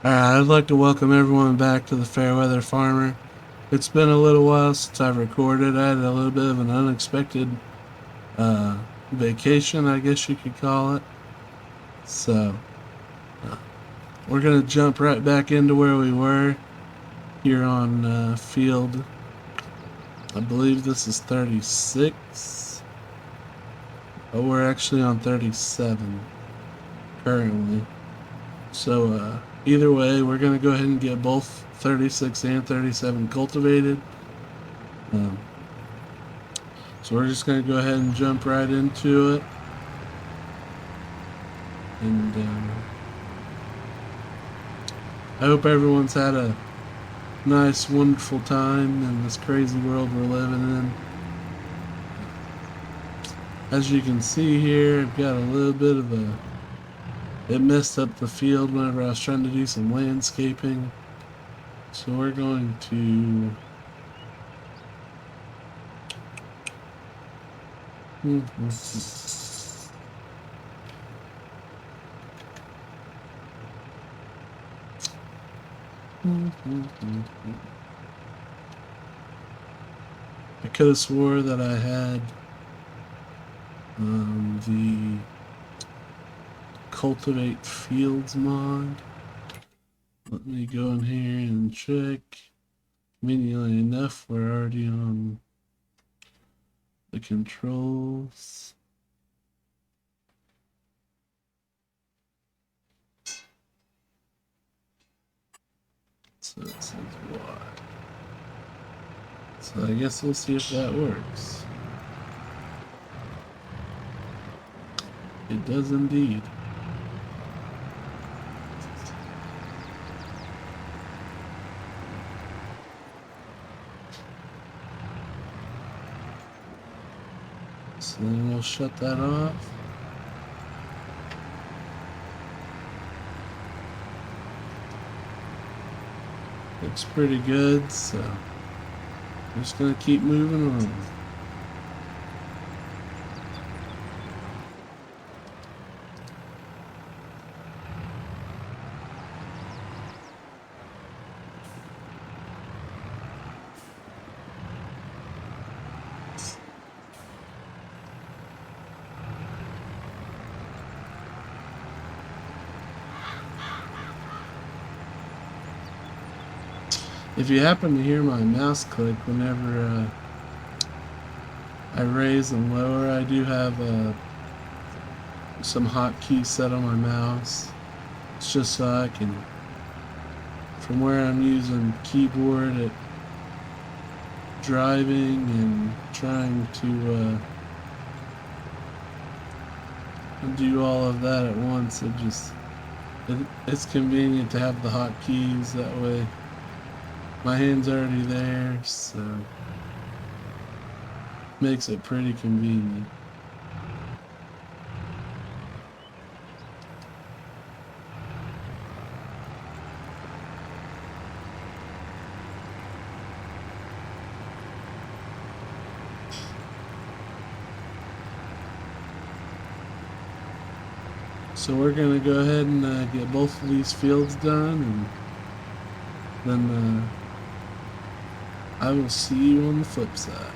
Alright, I'd like to welcome everyone back to the Fairweather Farmer. It's been a little while since I've recorded. I had a little bit of an unexpected uh, vacation, I guess you could call it. So, we're going to jump right back into where we were here on field. I believe this is 36. Oh, we're actually on 37 currently. So, either way, we're going to go ahead and get both 36 and 37 cultivated. Um, so we're just going to go ahead and jump right into it. And I hope everyone's had a nice, wonderful time in this crazy world we're living in. As you can see here, I've got a little bit of a... It messed up the field whenever I was trying to do some landscaping. So we're going to... I could have swore that I had the Cultivate Fields mod. Let me go in here and check. Conveniently enough, we're already on the controls. So it says why. So I guess we'll see if that works. It does indeed. So then we'll shut that off. Looks pretty good, so I'm just gonna keep moving on. If you happen to hear my mouse click whenever I raise and lower, I do have some hotkeys set on my mouse. It's just so I can, from where I'm using keyboard at driving and trying to do all of that at once, it's convenient to have the hotkeys. That way my hand's already there, so makes it pretty convenient. So we're going to go ahead and get both of these fields done, and then I will see you on the flip side.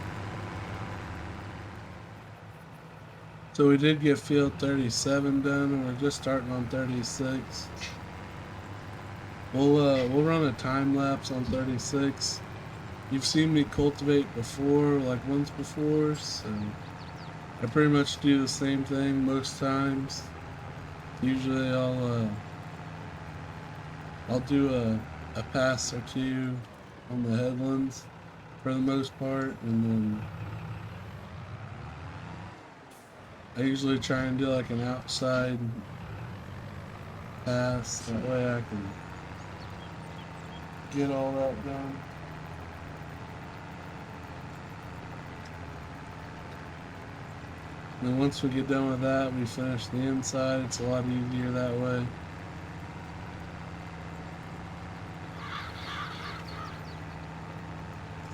So we did get field 37 done, and we're just starting on 36. We'll run a time lapse on 36. You've seen me cultivate before, like once before, so I pretty much do the same thing most times. Usually I'll do a pass or two on the headlands for the most part, and then I usually try and do like an outside pass. That way I can get all that done. And then once we get done with that, we finish the inside. It's a lot easier that way.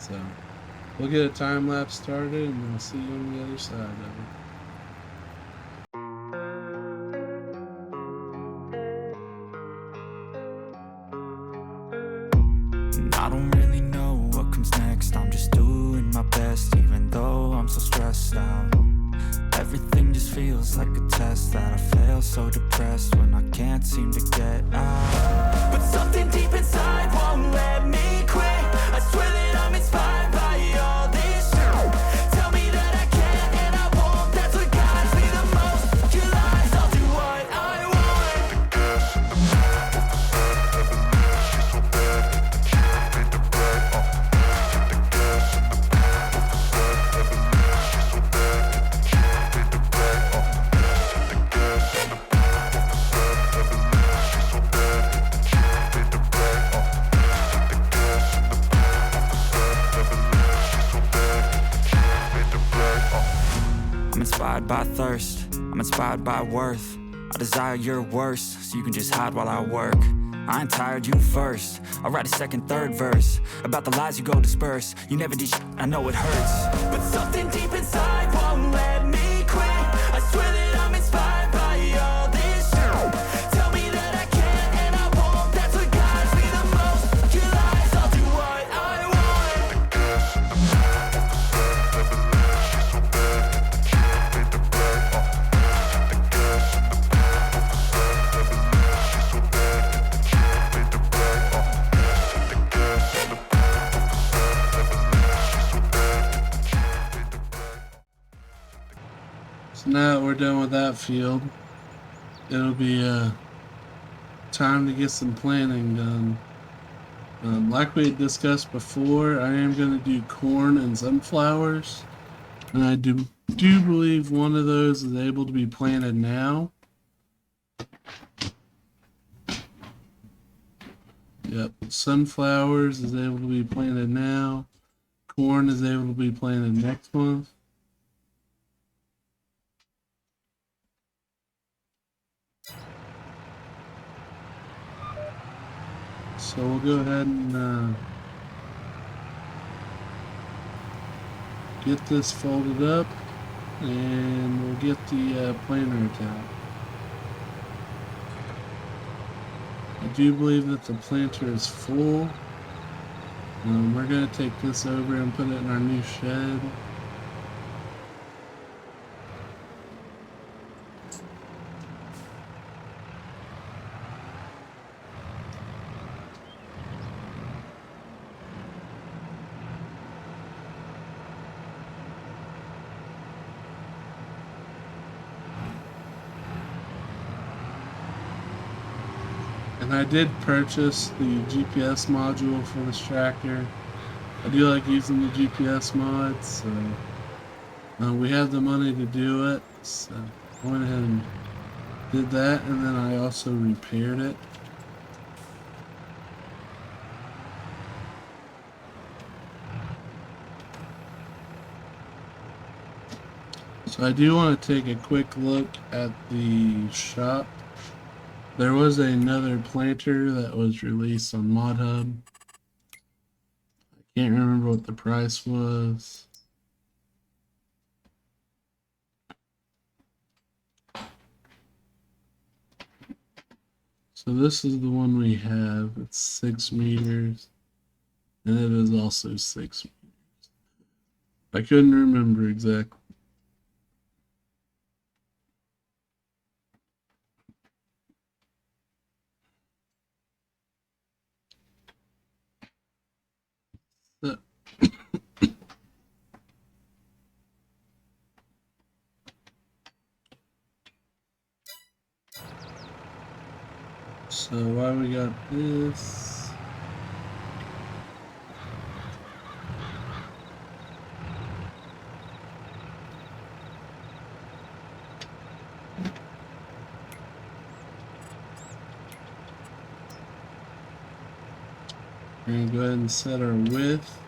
So we'll get a time lapse started, and we'll see you on the other side of it. I don't really know what comes next. I'm just doing my best, even though I'm so stressed out. Everything just feels like a test that I fail, so depressed when I can't seem to get out. But something deep inside won't let me quit. I swear that I'm inspired by all this shit. Tell me that I can and I won't. That's what guides me the most. Your lies, I'll do what I want. I'm inspired by thirst, I'm inspired by worth. I desire your worst, so you can just hide while I work. I ain't tired, you first. I'll write a second, third verse about the lies you go disperse. You never did shit, I know it hurts. But something deep inside won't let me quit. I swear that I'm inspired by all this shit. Tell me that I can and I won't. That's what guides me the most. Your lies, I'll do what I want. So now that we're done with that field, it'll be time to get some planting done. Like we had discussed before, I am going to do corn and sunflowers, and I do believe one of those is able to be planted now. Yep, sunflowers is able to be planted now. Corn is able to be planted next month. So we'll go ahead and get this folded up, and we'll get the planter out. I do believe that the planter is full. We're going to take this over and put it in our new shed. And I did purchase the GPS module for this tractor. I do like using the GPS mods, so we have the money to do it. So I went ahead and did that, and then I also repaired it. So I do want to take a quick look at the shop. There was another planter that was released on ModHub. I can't remember what the price was. So this is the one we have. It's 6 meters, and it is also 6 meters. I couldn't remember exactly. So why we got this? We're gonna go ahead and set our width.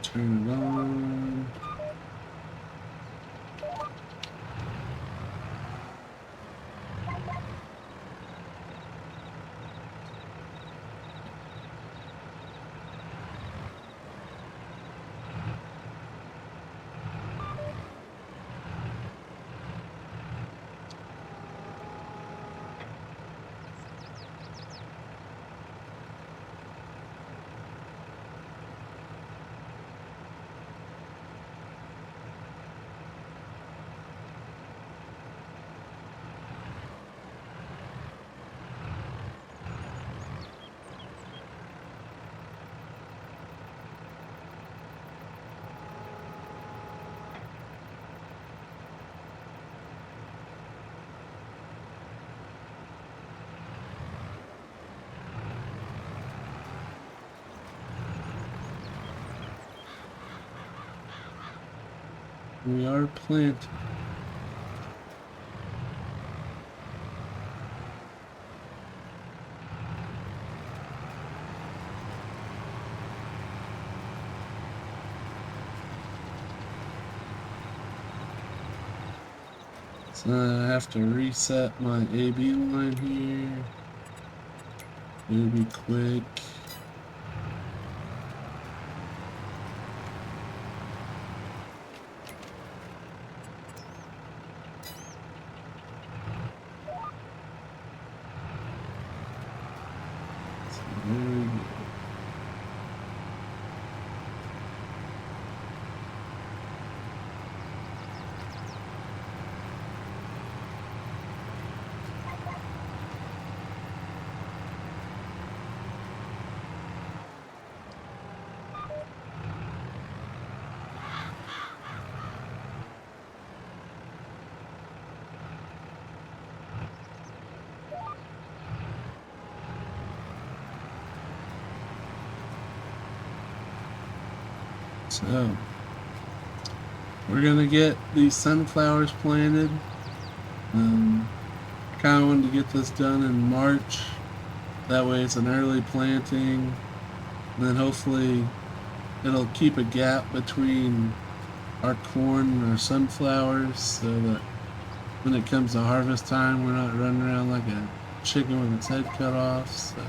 Turn it on. We are planting. So I have to reset my AB line here. It'll be quick. So there we go. So we're gonna get these sunflowers planted. Kind of wanted to get this done in March. That way it's an early planting. And then hopefully it'll keep a gap between our corn and our sunflowers so that when it comes to harvest time, we're not running around like a chicken with its head cut off. So.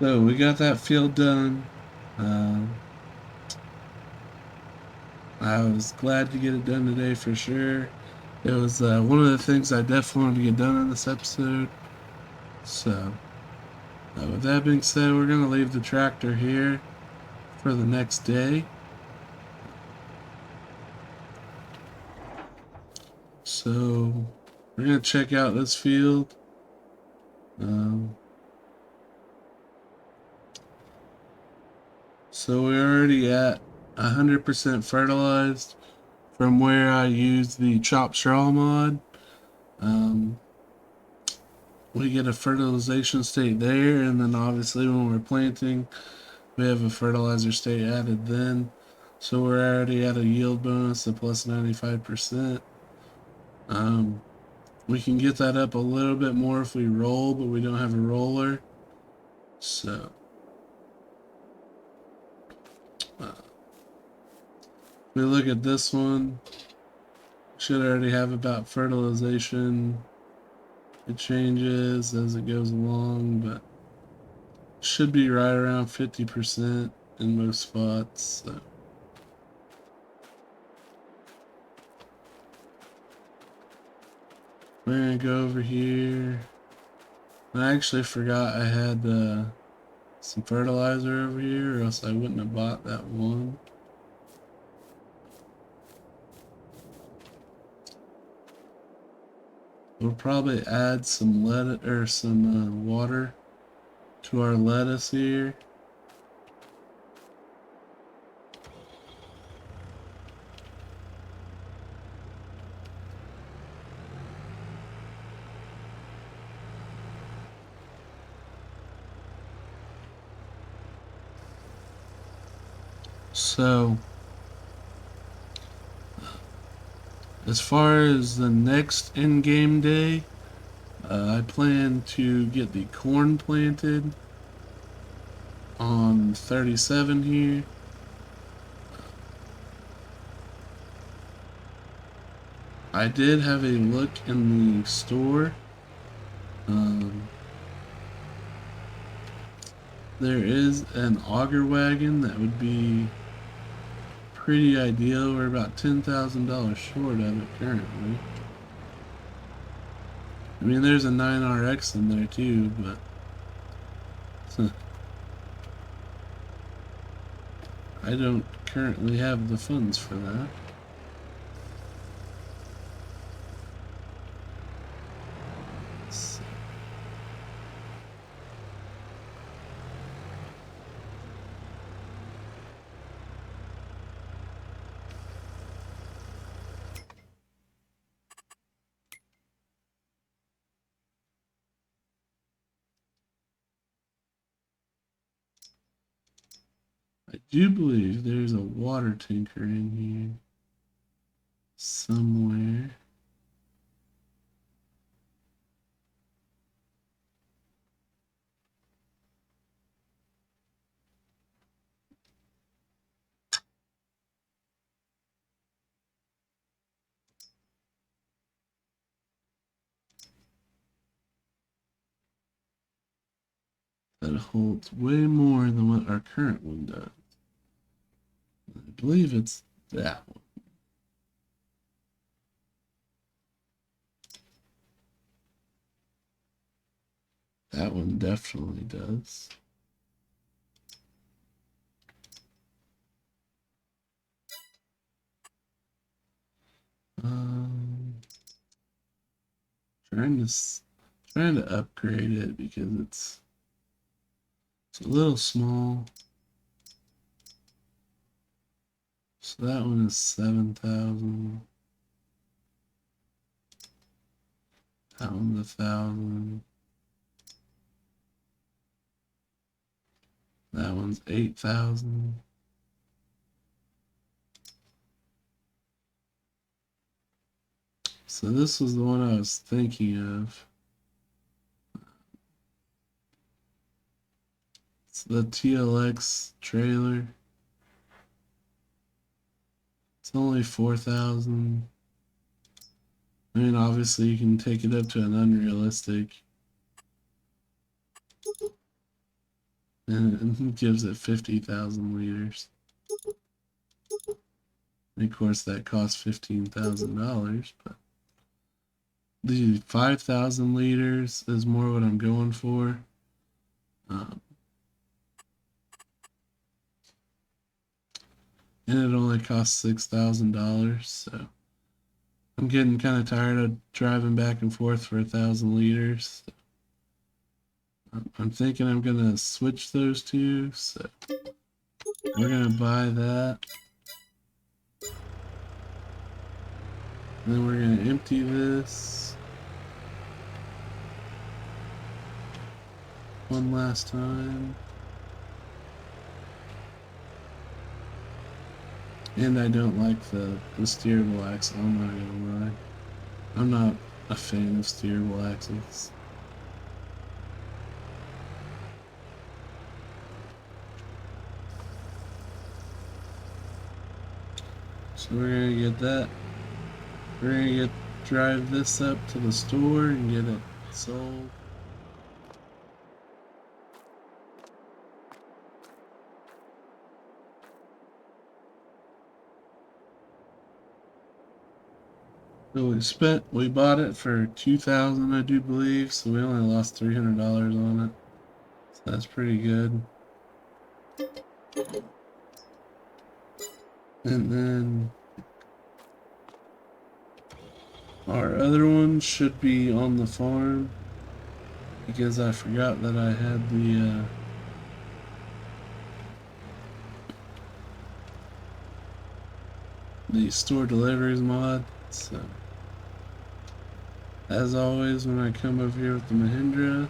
So we got that field done. I was glad to get it done today for sure. It was one of the things I definitely wanted to get done in this episode. So, with that being said, we're going to leave the tractor here for the next day. So, we're going to check out this field. So we're already at 100% fertilized from where I used the chop straw mod. We get a fertilization state there, and then obviously when we're planting, we have a fertilizer state added then. So we're already at a yield bonus of plus 95%. We can get that up a little bit more if we roll, but we don't have a roller. So we look at this one, should already have about fertilization. It changes as it goes along, but should be right around 50% in most spots. So. We're gonna go over here. I actually forgot I had some fertilizer over here, or else I wouldn't have bought that one. We'll probably add some lead or some water to our lettuce here. So, as far as the next in-game day, I plan to get the corn planted on 37 here. I did have a look in the store. There is an auger wagon that would be pretty ideal. We're about $10,000 short of it currently. I mean, there's a 9RX in there too, but I don't currently have the funds for that. I do believe there's a water tanker in here somewhere. That holds way more than what our current one does. I believe it's that one. That one definitely does. Trying to upgrade it because it's a little small. So that one is 7,000. That one's 1,000. That one's 8,000. So this was the one I was thinking of. It's the TLX trailer. It's only 4,000. I mean, obviously you can take it up to an unrealistic. And it gives it 50,000 liters. And of course that costs $15,000, but the 5,000 liters is more what I'm going for. And it only costs $6,000, so I'm getting kind of tired of driving back and forth for 1,000 liters. So I'm thinking I'm gonna switch those two, so we're gonna buy that. And then we're gonna empty this one last time. And I don't like the steerable axle, I'm not gonna lie. I'm not a fan of steerable axles. So we're gonna get that. We're gonna drive this up to the store and get it sold. So we bought it for $2,000, I do believe, so we only lost $300 on it. So that's pretty good. And then our other one should be on the farm. because I forgot that I had the store deliveries mod. So as always, when I come over here with the Mahindra,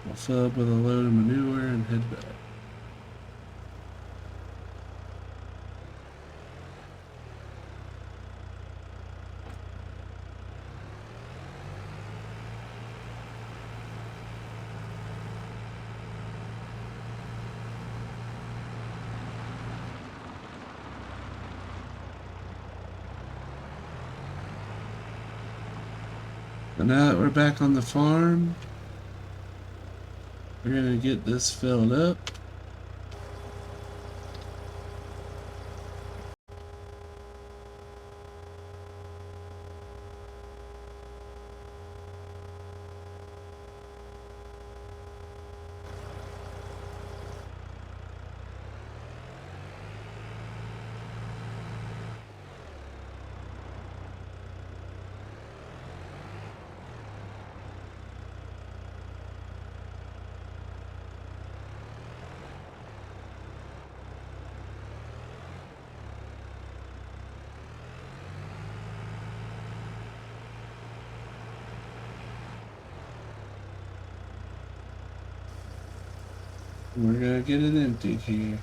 I'll fill up with a load of manure and head back. But now that we're back on the farm, we're gonna get this filled up. We're gonna get it emptied here.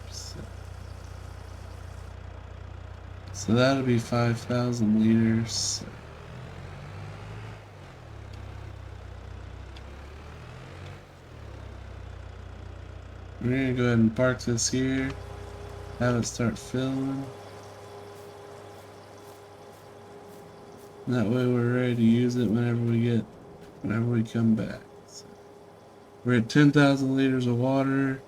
So that'll be 5,000 liters. We're gonna go ahead and park this here, have it start filling. And that way we're ready to use it whenever we come back. So we're at 10,000 liters of water,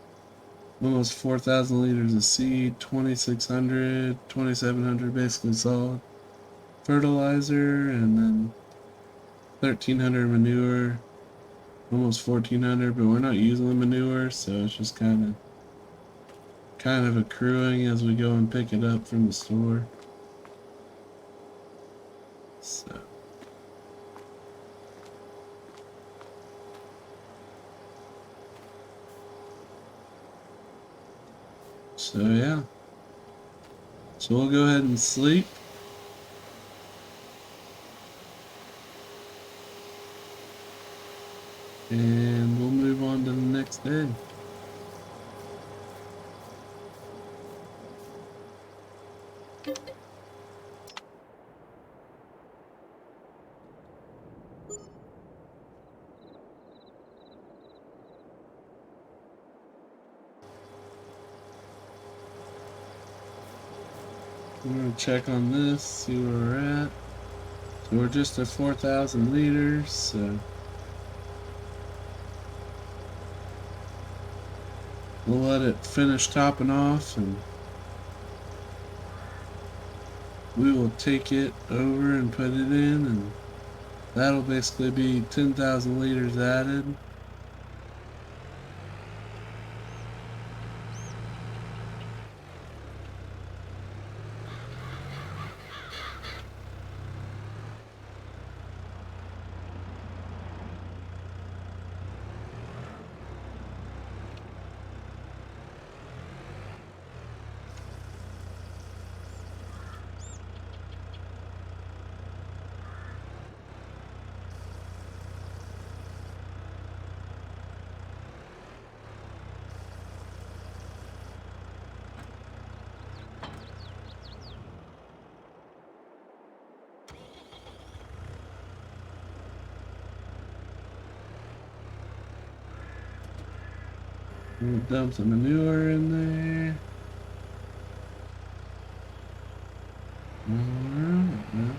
almost 4,000 liters of seed, 2,600, 2,700 basically solid fertilizer, and then 1,300 manure, almost 1,400, but we're not using the manure, so it's just kind of accruing as we go and pick it up from the store. So yeah. So we'll go ahead and sleep. And we'll move on to the next day. I'm gonna check on this, see where we're at. So we're just at 4,000 liters, so we'll let it finish topping off and we will take it over and put it in, and that'll basically be 10,000 liters added. We'll dump some manure in there. Alright.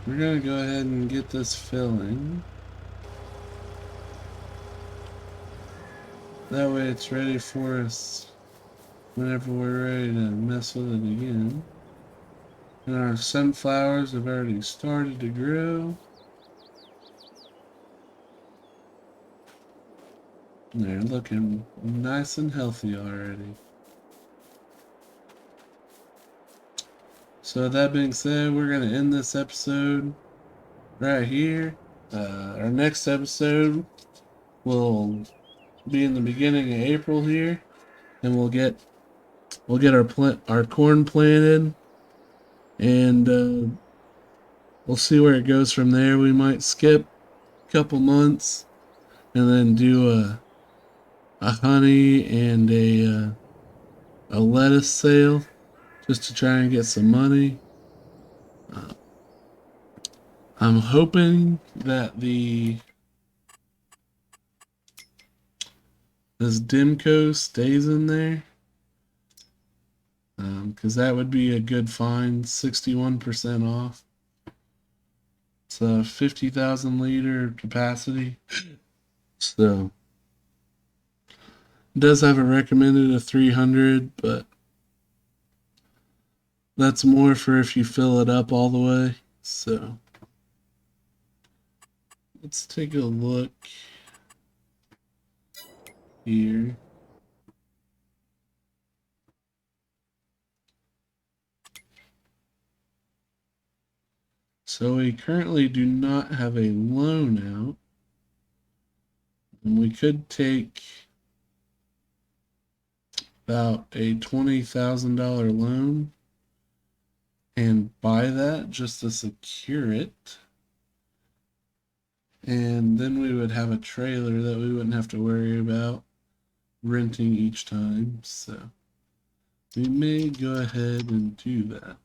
We're gonna go ahead and get this filling. That way it's ready for us whenever we're ready to mess with it again. And our sunflowers have already started to grow. They're looking nice and healthy already. So that being said, we're going to end this episode. right here. Our next episode will be in the beginning of April here, and we'll get our corn planted, and we'll see where it goes from there. We might skip a couple months and then do a honey and a lettuce sale just to try and get some money. Uh, I'm hoping that this Dimco stays in there, because that would be a good find. 61% off. It's a 50,000 liter capacity, so it does have a recommended of 300, but that's more for if you fill it up all the way. So let's take a look here. So we currently do not have a loan out, and we could take about a $20,000 loan and buy that just to secure it. And then we would have a trailer that we wouldn't have to worry about renting each time. So we may go ahead and do that.